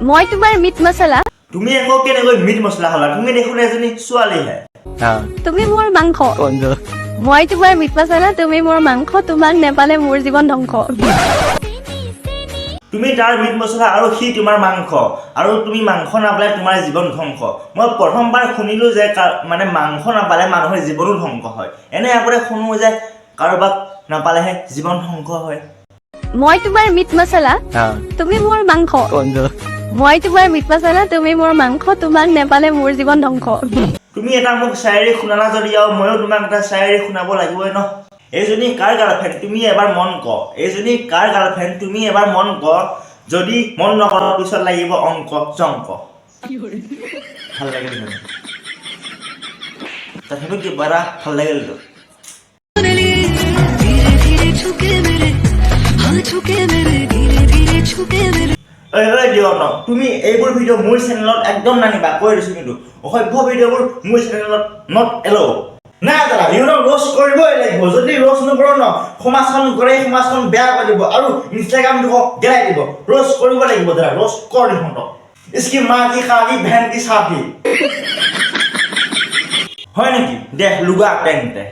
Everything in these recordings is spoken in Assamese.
মই তোমাৰ মিট মছলা তুমি একো কেনেকৈ মিট মছলা হলা তুমি দেখোন এজনী ছোৱালী হে তুমি মোৰ মাংস মই তোমাৰ মিট মছলা তুমি মোৰ মাংস তোমাক নেপালে মোৰ জীৱন ধ্বংস তুমি তাৰ মিট মছলা আৰু সি তোমাৰ মাংস আৰু তুমি মাংস নাপালে তোমাৰ জীৱন ধ্বংস মই প্ৰথমবাৰ শুনিলো যে মানে মাংস নাপালে মানুহৰ জীৱনো ধ্বংস হয় এনে আগতে শুনো যে কাৰোবাক নাপালেহে জীৱন ধ্বংস হয় মই তোমাৰ মিট মছলা তুমি মোৰ মাংস মই তোমাৰ মিট মছলা তুমি মোৰ মাংস তোমাক নেপালে মোৰ জীৱন ধ্বংস তুমি এটা মোক শায়ৰী শুনালা যদি আৰু ময়ো তোমাক এটা শায়ৰী শুনাব লাগিবই ন এইজনী কাৰ গাৰ্লফ্ৰেণ্ড তুমি এবাৰ মন ক এইজনী কাৰ গাৰ্লফ্ৰেণ্ড তুমি এবাৰ মন ক যদি মন নকৰ পিছত লাগিব অংক জংক ভাল লাগিল তথাপি কিবা এটা ভাল লাগিল তুমি এইবোৰ ভিডিঅ' মোৰ চেনেলত একদম নানিবা কৈ দিছো কিন্তু অসভ্য ভিডিঅ'বোৰ মোৰ চেনেলত নট এলাউ নাই দাদা ইহঁতক ৰোষ্ট কৰিবই লাগিব যদি ৰোষ্ট নকৰো ন সমাজখন গড়ে সমাজখন বেয়া কৰি দিব আৰু ইনষ্টাগ্ৰামটো গেলাই দিব ৰোষ্ট কৰিব লাগিব দাদা ৰোষ্ট কৰ ইহঁতক ইছকি মা কি খাগি ভেন কি সাথী হয় নেকি দে লুগা পেনতে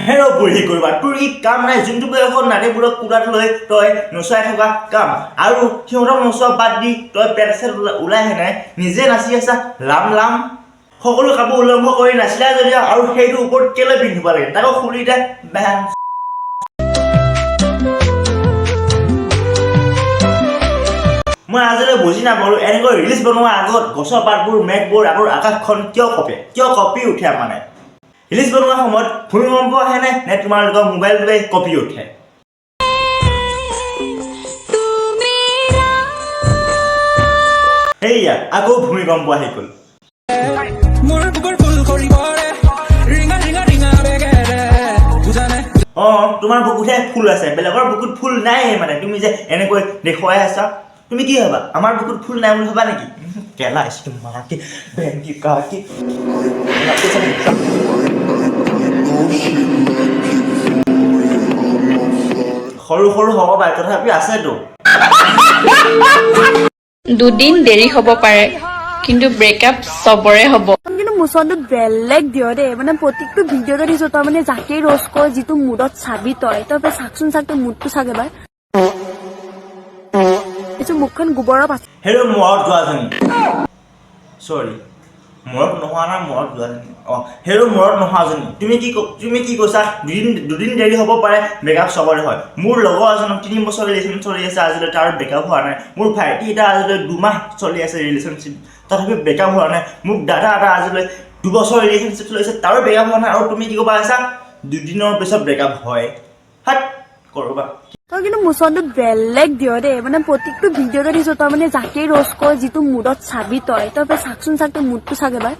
হেৰো বুঢ়ী কৰিবা তোৰ ই কাম নাই যোনটো বয়সত নাৰীবোৰক কোলাত লৈ তই নচাই থকা কাম আৰু সিহঁতক নচোৱা বাদ দি তই পেট চেট ওলাইহে নাই নিজে নাচি আছা লাম লাম সকলো কাপোৰ উলংঘ কৰি নাচিলা যদি আৰু সেইটো ওপৰত কেলৈ পিন্ধিব লাগে তাকো খুলি দে মই আজিলৈ বুজি নাপালো এনেকৈ ৰিলচ বনোৱাৰ আগত গছৰ পাতবোৰ মেঘবোৰ আৰু আকাশখন কিয় কঁপি উঠে মানে ৰিলচ বনোৱাৰ সময়ত ভূমিকম্প আহে নে তোমালোকৰ মোবাইলটোৱে কঁপি উঠে সেয়া আকৌ ভূমিকম্প আহি গ'ল তোমাৰ বুকুতহে ফুল আছে বেলেগৰ বুকুত ফুল নাই মানে তুমি যে এনেকৈ দেখুৱাই আছা তুমি কি ভাবা আমাৰ বুকুত ফুল নাই বুলি ভাবা নেকি কেলা ইছকি মাকি বেংকি কাকি সৰু সৰু হ'ব পাৰে তথাপি আছেতো দুদিন দেৰি হ'ব পাৰে কিন্তু ব্ৰেকআপ চবৰে হ'ব কিন্তু মুছনটো বেলেগ দিয় দেই মানে প্ৰত্যেকটো ভিডিঅ'তে দিছো তই মানে যাকে ৰোষ্ট কৰ যিটো মুডত চাবি তই চাকচোন চাক তই মুডটো চাক এবাৰ এইটো মুখখন গোবৰৰ পাছত হেৰো মৰত যোৱাজনী চৰি মৰত নোহোৱা না মৰত যোৱাজনী হেৰো মৰত নোহোৱাজনী তুমি কি কৈছা দুদিন দেৰি হ'ব পাৰে ব্ৰেকআপ চবৰে হয় মোৰ লগৰ এজনৰ 3 বছৰ ৰিলেশ্যন চলি আছে আজিলৈ তাৰ ব্ৰেকআপ হোৱা নাই মোৰ ভাইটি এটা আজিলৈ 2 মাহ চলি আছে ৰিলেশ্যনশ্বিপ তথাপি ব্ৰেকআপ হোৱা নাই মোক দাদা এটা আজিলৈ 2 বছৰ ৰিলেশ্যনশ্বিপ চলি আছে তাৰো ব্ৰেকআপ হোৱা নাই আৰু তুমি কি ক'বা আছা 2 দিনৰ পিছত ব্ৰেকআপ হয় হাত কৰবা তই কিন্তু মুছনটো বেলেগ দিয় দেই মানে প্ৰত্যেকটো ভিডিঅ'তে দিছো তই মানে যাকে ৰোষ্ট কৰ যিটো মুডত চাবি তই চাকচোন চাক তই মুডটো চাক এবাৰ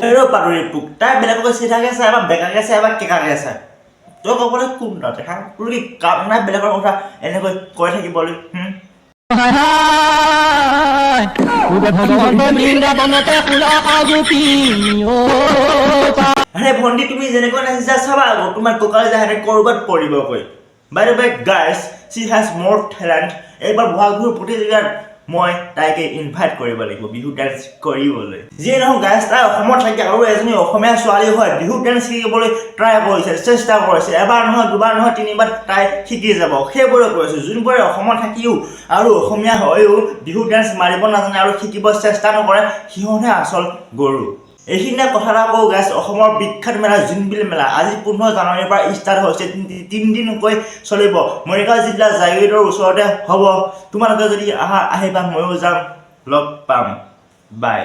হেৰো পাতৰি পোক তাই বেলেগকৈ চিধাকে চাই বা বেকাকে চাই বা কেকাকে চাই তই ক'বলৈ কোন তাতে হা তোৰ কি কাম নাই বেলেগৰ কথা এনেকৈ কৈ থাকিবলৈ আৰে ভণ্টি তুমি যেনেকৈ নাচিছা চাবা আকৌ তোমাৰ কঁকালে যাহেঁতে ক'ৰবাত পৰিবগৈ by the way guys she has মোৰ টেলেণ্ট এইবাৰ বহাগ বিহুৰ প্ৰতিযোগিতাত মই তাইকে ইনভাইট কৰিব লাগিব বিহু ডান্স কৰিবলৈ যিয়ে নহওক গাইজ তাই অসমত থাকি আৰু এজনী অসমীয়া ছোৱালী হয় বিহু ডান্স শিকিবলৈ ট্ৰাই কৰিছে চেষ্টা কৰিছে এবাৰ নহয় দুবাৰ নহয় 3বাৰ তাই শিকি যাব সেইবোৰে কৈছোঁ যোনবোৰে অসমত থাকিও আৰু অসমীয়া হৈও বিহু ডান্স মাৰিব নাজানে আৰু শিকিব চেষ্টা নকৰে সিহঁতহে আচল গৰু এইখিনিতে কথা এটা কওঁ গাইজ অসমৰ বিখ্যাত মেলা জোনবিল মেলা আজি 15 জানুৱাৰীৰ পৰা ষ্টাৰ্ট হৈছে 3 দিনকৈ চলিব মৰিগাঁও জিলা জাগিৰোডৰ ওচৰতে হ'ব তোমালোকে যদি আহিবা ময়ো যাম লগ পাম বাই